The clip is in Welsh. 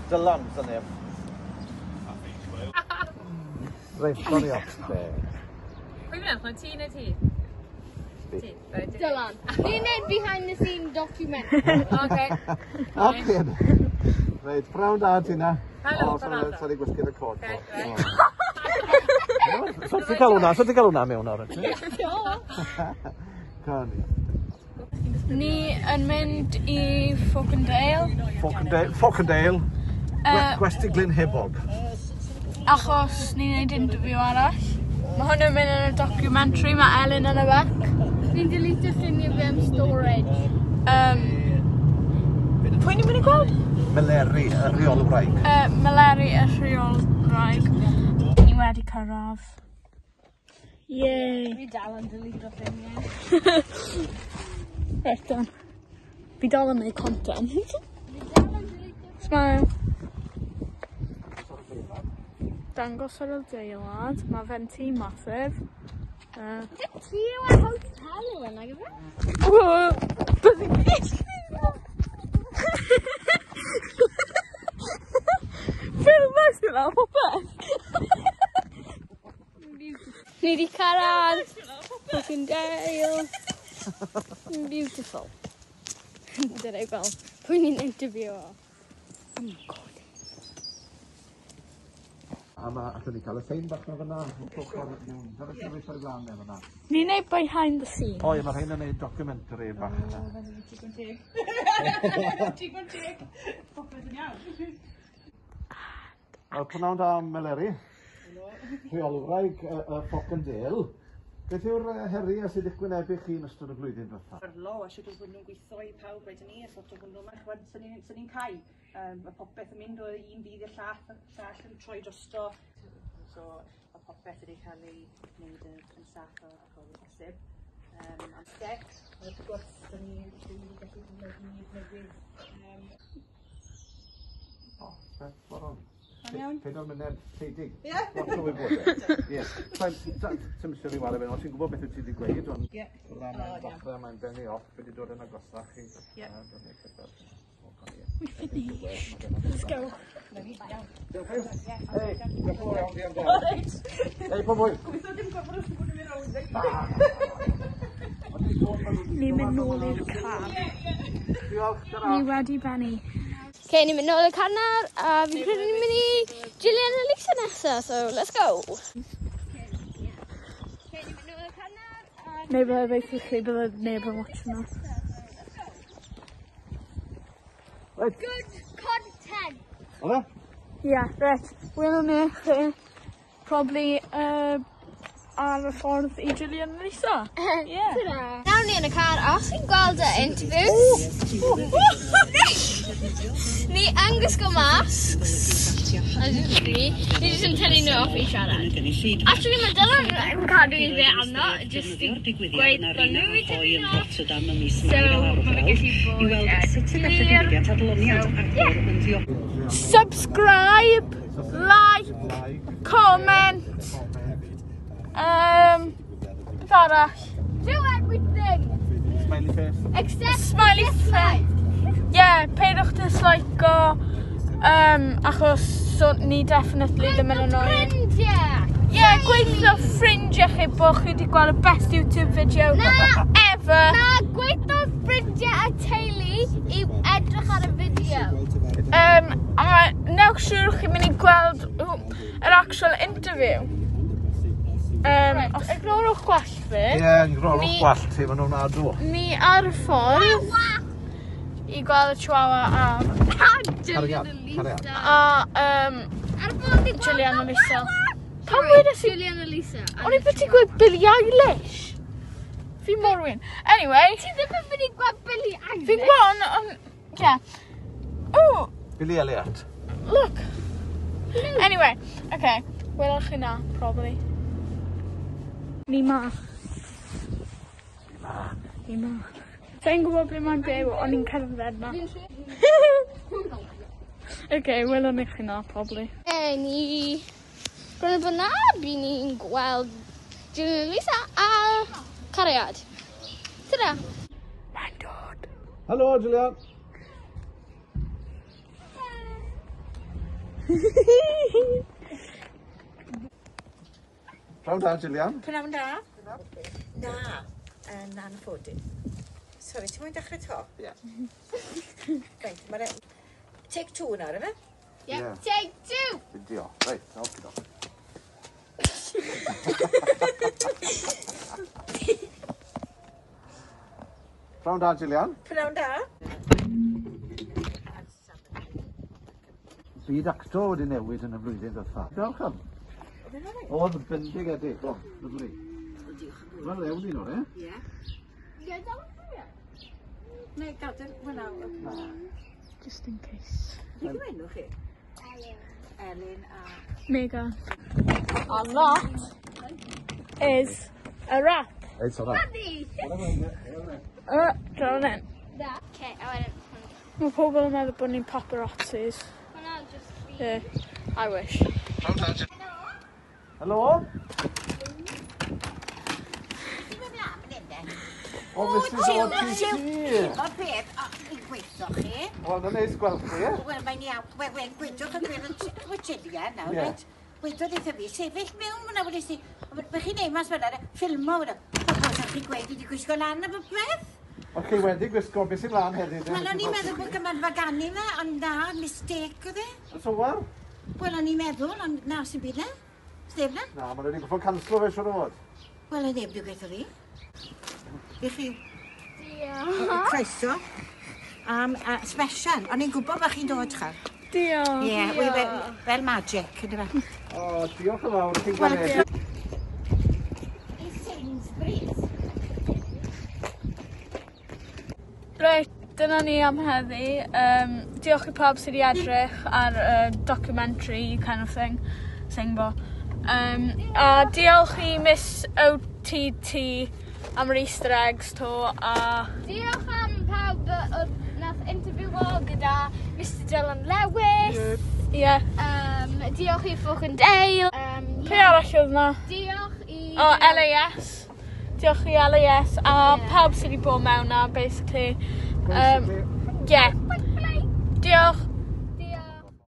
Dylan, sy'n neb. Reit, sorry off. Pwy fydd yn ti neu ti? Ti. Dylan. Ni'n neud behind the scene documentary. Okay. Okay. Reit, prawn da ti na. Helo, prawn da. Sa'n ei gwisgo'r cod. So ti cael hwnna mewn awr? Can. Ni yn mynd i Falkendale. Falkendale. Gwesti Glyn Hebog. Achos ni'n neud interview arall. Mae hwn yn mynd yn y documentary, mae Ellen yn y bac. Ni'n delete ffiniau fi am storage. Pwy ni'n mynd i gweld? Meleri, y rheol wraig. Meleri, y rheol wraig. Ni wedi cyrraedd. Yay! Fi dal yn delete ffiniau. Right then. Fi dal yn neud content. Smile. Dangos ar y deilad, mae fe'n tŷ massive. Ti yw a hotel yw yna gyda? Beth i'n gyd? Fel mas yna, popeth? Ni di cyrraedd Falkendale. Beautiful. Dyna i gweld pwy ni'n interview o. Oh my god. A ma, allwn ni cael y ffein bach na fyna. Ni'n neud behind the scenes. O, ie, mae rhain yn neud documentary bach. Digon teg. Popeth yn iawn. Prynawn da Meleri. Rheol wraig y Falkendale. Beth yw'r heri a sydd eich gwynebu chi yn ystod y flwyddyn diwethaf? Lo, a siwr bod nhw'n gweithio i pawb wedyn ni, a sort o hwnnw mae'n chwed sy'n ni'n cael. Mae popeth yn mynd o un bydd i'r llall yn troi drosto. So, mae popeth wedi cael ei wneud yn saff o ffordd bosib. Am stec, wrth gwrs, da ni wedi gallu newydd. O, beth, boron. Iawn. 4 munud teidig. Ie. Lot o wybodaeth. Ie. Ti'n mysio fi wale fe, ond ti'n gwybod beth wyt ti wedi gweud, ond mae'n benni off, wedi dod yn agosach chi. Ie. We finished. Let's go. Hei, pobl. Ni'n mynd nôl i'r car. Diolch, Ni wedi benni. Okay, ni'n mynd nôl i'r car nawr, a fi'n credu ni'n mynd i Gillian a Lisa nesa, so let's go. Neu bydde basically bydde neb yn watch yna. Good content. Ola? Yeah, right. Welwn ni chi probably ar y ffordd i Gillian a Lisa. Yeah. Nawr ni yn y car, os chi'n gweld y interview. Ni yn gwisgo masks. Ni jyst yn tynnu nhw off i siarad. Actually, mae Dylan yn cadw i fe arno, jyst i gweud bod nhw i tynnu nhw off. So, mae'n gallu bod subscribe, like, comment, beth arall? Do everything! Smiley face. Except smiley face. Yeah, peidwch dislikeo, achos so ni definitely ddim yn annoying. Yeah, gweithio ffrindiau chi bod chi wedi gweld y best YouTube video ever. Na, gweithio ffrindiau a teulu i edrych ar y fideo. A newch siŵr chi'n mynd i gweld yr actual interview. Ignorwch gwallt fi. Ie, ignorwch gwallt fi, maen nhw'n adw. Ni ar y ffordd i gweld y Chihuahua a Gillian a Lisa. Pan wedes i Gillian a Lisa? O'n i beth i gweud Billie Eilish? Fi mor wyn. Anyway. Ti ddim yn mynd i gweld Billie Eilish? Fi'n gweld, yeah. Oh. Billy Elliot. Look. Anyway, okay. Welwch chi na, probably. Ni ma. Sa'n gwybod ble mae'n byw, ond i'n cerdded na. Okay, welwn i chi na, probably. Ni... Gwrdd bod na, by ni'n gweld Gillian a Lisa a cariad. Tyda. Mae'n dod. Helo, Gillian. Pnawn da, Gillian. Pnawn da? Na, yn anffodus. Sori, ti'n mwyn dechrau to? Ie. Reit, mae'n... Take two nawr, efe? Yeah. Take two. Diolch. Reit, off gyda. Pnawn da, Gillian. Pnawn da? Byd acto wedi newid yn y flwyddyn ddiwetha. Diolch am. Oedd yn bendigedig. O, lyflu. Wel, ewn un o'r e? Ie. Neu gadael hwnna. Just in case. Beth yw enw chi? Elin a... Megan. And that is a wrap. Reit, o'na. Drawn in. Okay, I went. Mae pobl yn meddwl bod ni'n paparazzis. Well, I'll just read. Yeah, I wish. Helo? O, Mrs OTT. O beth, i'n gweithio chi? O, na neis gweld chi, e? Wel, mae'n iawn. Wel, gwydwch yn gweud y Gillian nawr, Ie. reit? Gwydwch eitha fi, sefyll mewn hwnna, wedi si... Mae chi'n neud mas fel yna, ffilmo hwnna. Os ydych chi'n gweud, wedi gwisgo lan y beth? O, chi wedi gwisgo, beth sy'n lan heddi? Wel, o'n i'n meddwl bod gymaint faganu fe, ond na, mistake oedd e. Y sywar? Wel, o'n i'n meddwl, ond na, sy'n byd na. Stef na? Na, ma'n wedi goffo canslo fe siwr o fod. Wel, y neb dwi'n gweithio fi. I chi, Diolch. croeso. Special, o'n i'n gwybod bod chi'n dod cha. Diolch. Ie, fel magic, ynddo fe. O, diolch yn fawr, chi'n Wel, gwneud. I Sainsbury's. Reit, dyna ni am heddi. Diolch i pawb sydd wedi edrych ar documentary kind of thing, Singbo. A diolch i Miss OTT am yr Easter eggs to, a... Diolch am pawb oedd nath interview gyda Mr Dylan Lewis. Ie. Diolch i Ffwcyn Dale. Pe arall oedd na? Diolch i... O, LAS. Diolch i LAS a pawb sydd wedi bod mewn na, basically. Ie. Diolch.